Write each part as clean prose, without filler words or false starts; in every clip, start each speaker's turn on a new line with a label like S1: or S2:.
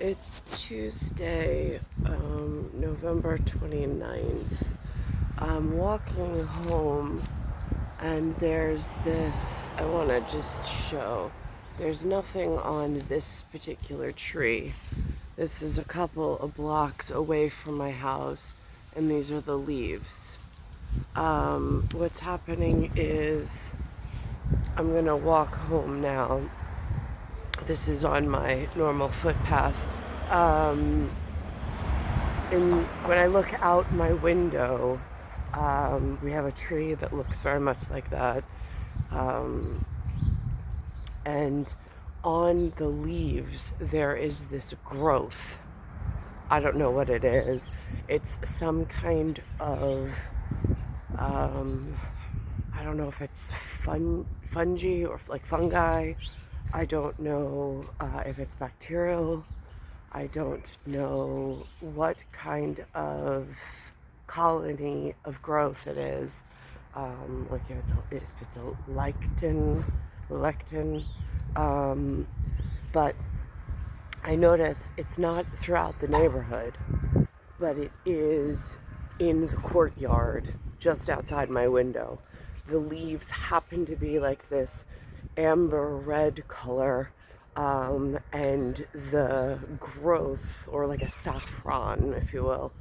S1: It's Tuesday, November 29th. I'm walking home and there's this, I want to just show, there's nothing on this particular tree. This is a couple of blocks away from my house and these are the leaves. What's happening is I'm gonna walk home now. This is on my normal footpath. Um, and when I look out my window, we have a tree that looks very much like that. Um, and on the leaves, there is this growth. I don't know what it is. It's some kind of, um, I don't know if it's fungi or like fungi. I don't know if it's bacterial. I don't know what kind of colony of growth it is. Like if it's a lectin. Um, but I notice it's not throughout the neighborhood, but it is in the courtyard just outside my window. The leaves happen to be like this amber red color, and the growth, or like a saffron, if you will.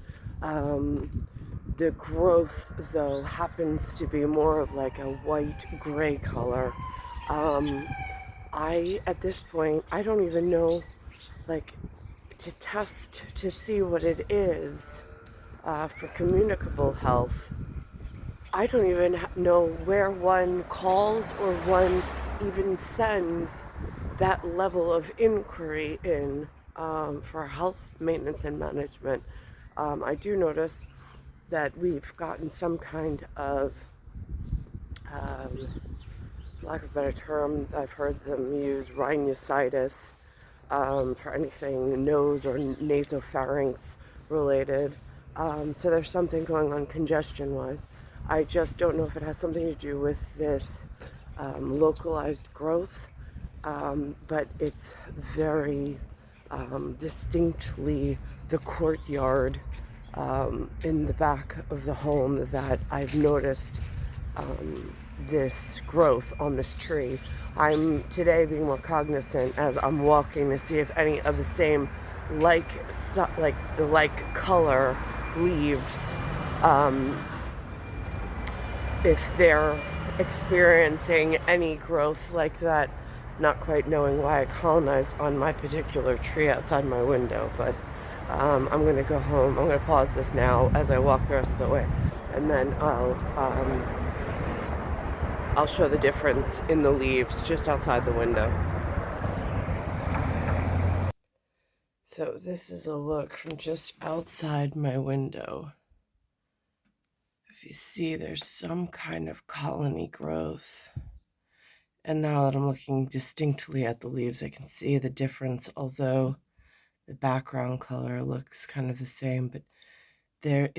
S1: The growth, though, happens to be more of like a white gray color. Um, at this point, I don't even know, like, to test to see what it is for communicable health. I don't even know where one calls or one even sends that level of inquiry in for health maintenance and management. I do notice that we've gotten some kind of, for lack of a better term, I've heard them use rhinosinusitis for anything nose or nasopharynx related. So there's something going on congestion wise. I just don't know if it has something to do with this localized growth, but it's very distinctly the courtyard in the back of the home that I've noticed this growth on this tree. I'm today being more cognizant as I'm walking to see if any of the same like the like color leaves, um, if they're experiencing any growth like that. Not quite knowing why I colonized on my particular tree outside my window, but I'm gonna go home. I'm gonna pause this now as I walk the rest of the way, and then I'll show the difference in the leaves just outside the window. So this is a look from just outside my window. If you see, there's some kind of colony growth. And now that I'm looking distinctly at the leaves, I can see the difference, although the background color looks kind of the same. But there,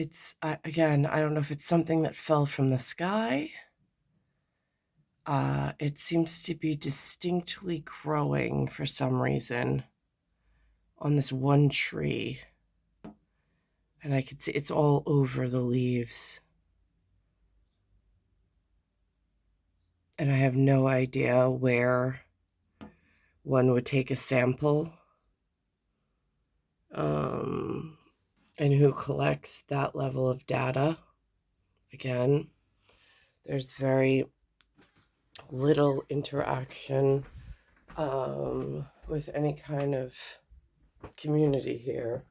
S1: again, I don't know if it's something that fell from the sky. It seems to be distinctly growing for some reason on this one tree. And I could see it's all over the leaves. And I have no idea where one would take a sample, and who collects that level of data. Again, there's very little interaction with any kind of community here.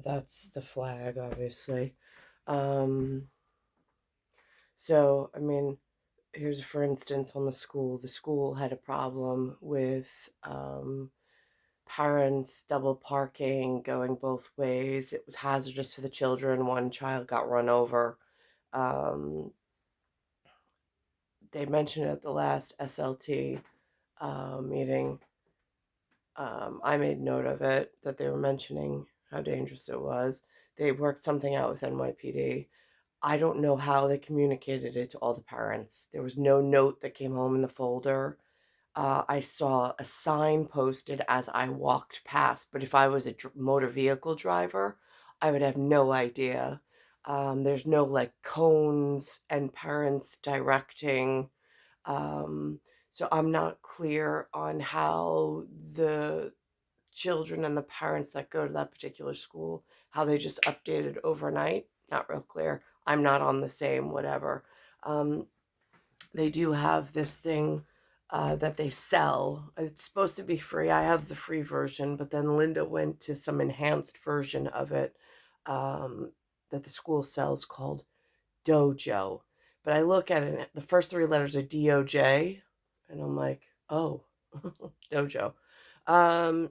S1: That's the flag, obviously. So, I mean, here's for instance on the school. The school had a problem with parents double parking, going both ways. It was hazardous for the children. One child got run over. Um, they mentioned at the last SLT meeting. I made note of it that they were mentioning how dangerous it was. They worked something out with NYPD. I don't know how they communicated it to all the parents. There was no note that came home in the folder. I saw a sign posted as I walked past, but if I was a motor vehicle driver, I would have no idea. There's no like cones and parents directing. Um, so I'm not clear on how the children and the parents that go to that particular school, how they just updated overnight. Not real clear. I'm not on the same whatever. Um, they do have this thing that they sell. It's supposed to be free. I have the free version, but then Linda went to some enhanced version of it um, that the school sells called Dojo. But I look at it, the first three letters are DOJ, and I'm like, oh, Dojo.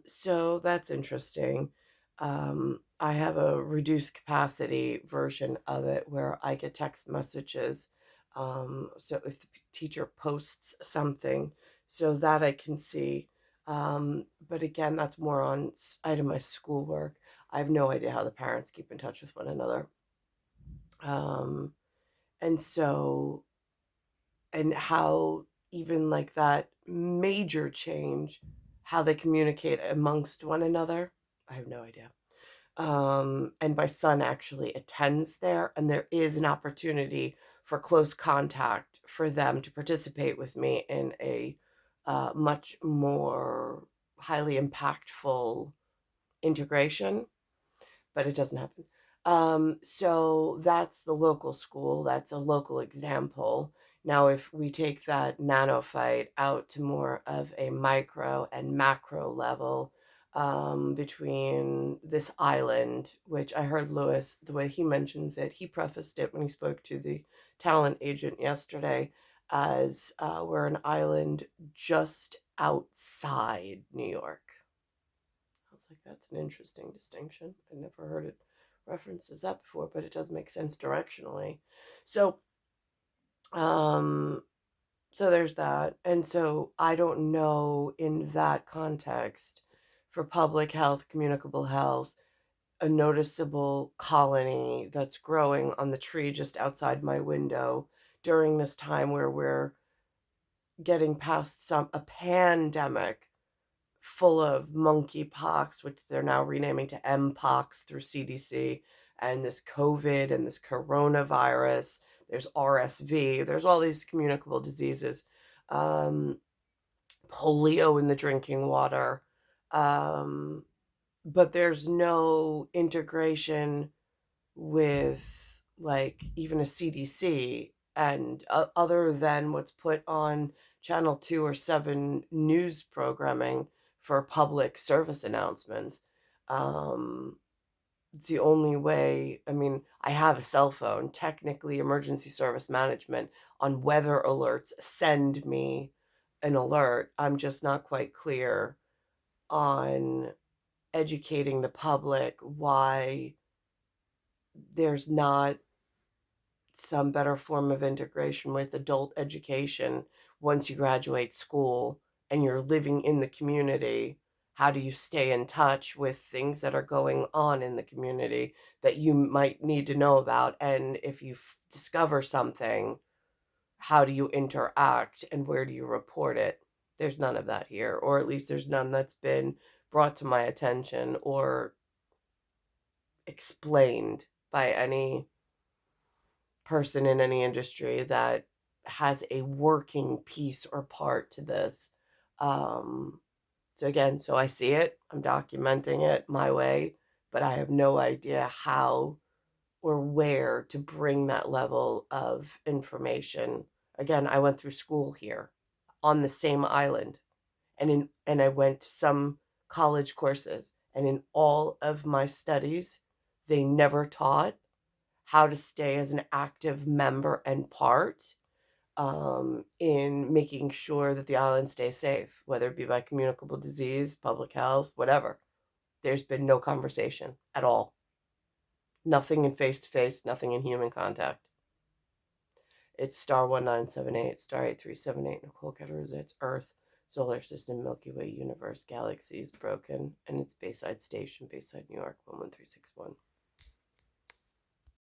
S1: So that's interesting. I have a reduced capacity version of it where I get text messages. So if the teacher posts something, so that I can see. But again, that's more on itemized schoolwork. I have no idea how the parents keep in touch with one another. Um, and so, and how even like that major change, how they communicate amongst one another, I have no idea. And my son actually attends there, and there is an opportunity for close contact for them to participate with me in a much more highly impactful integration, but it doesn't happen. So that's the local school. That's a local example. Now, if we take that nano fight out to more of a micro and macro level, between this island, which I heard Lewis, the way he mentions it, he prefaced it when he spoke to the talent agent yesterday as we're an island just outside New York. I was like, that's an interesting distinction. I never heard it referenced as that before, but it does make sense directionally. So, um, so there's that. And so I don't know in that context for public health, communicable health, a noticeable colony that's growing on the tree just outside my window during this time where we're getting past a pandemic full of monkeypox, which they're now renaming to mpox through CDC, and this COVID and this coronavirus. There's RSV. There's all these communicable diseases. Um, Polio in the drinking water. Um, but there's no integration with like even a CDC and other than what's put on Channel 2 or 7 news programming for public service announcements. Um, it's the only way. I mean, I have a cell phone. Technically, emergency service management on weather alerts send me an alert. I'm just not quite clear on educating the public why there's not some better form of integration with adult education once you graduate school and you're living in the community. How do you stay in touch with things that are going on in the community that you might need to know about? And if you discover something, how do you interact and where do you report it? There's none of that here, or at least there's none that's been brought to my attention or explained by any person in any industry that has a working piece or part to this. Um, so again, so I see it, I'm documenting it my way, but I have no idea how or where to bring that level of information. Again, I went through school here on the same island and I went to some college courses, and in all of my studies they never taught how to stay as an active member and part in making sure that the island stays safe, whether it be by communicable disease, public health, whatever. There's been no conversation at all. Nothing in face to face, nothing in human contact. It's star 1978, star 8378, Nicole, Cattaruzza. It's Earth, solar system, Milky Way, universe, galaxies, broken, and it's Bayside Station, Bayside, New York, 11361.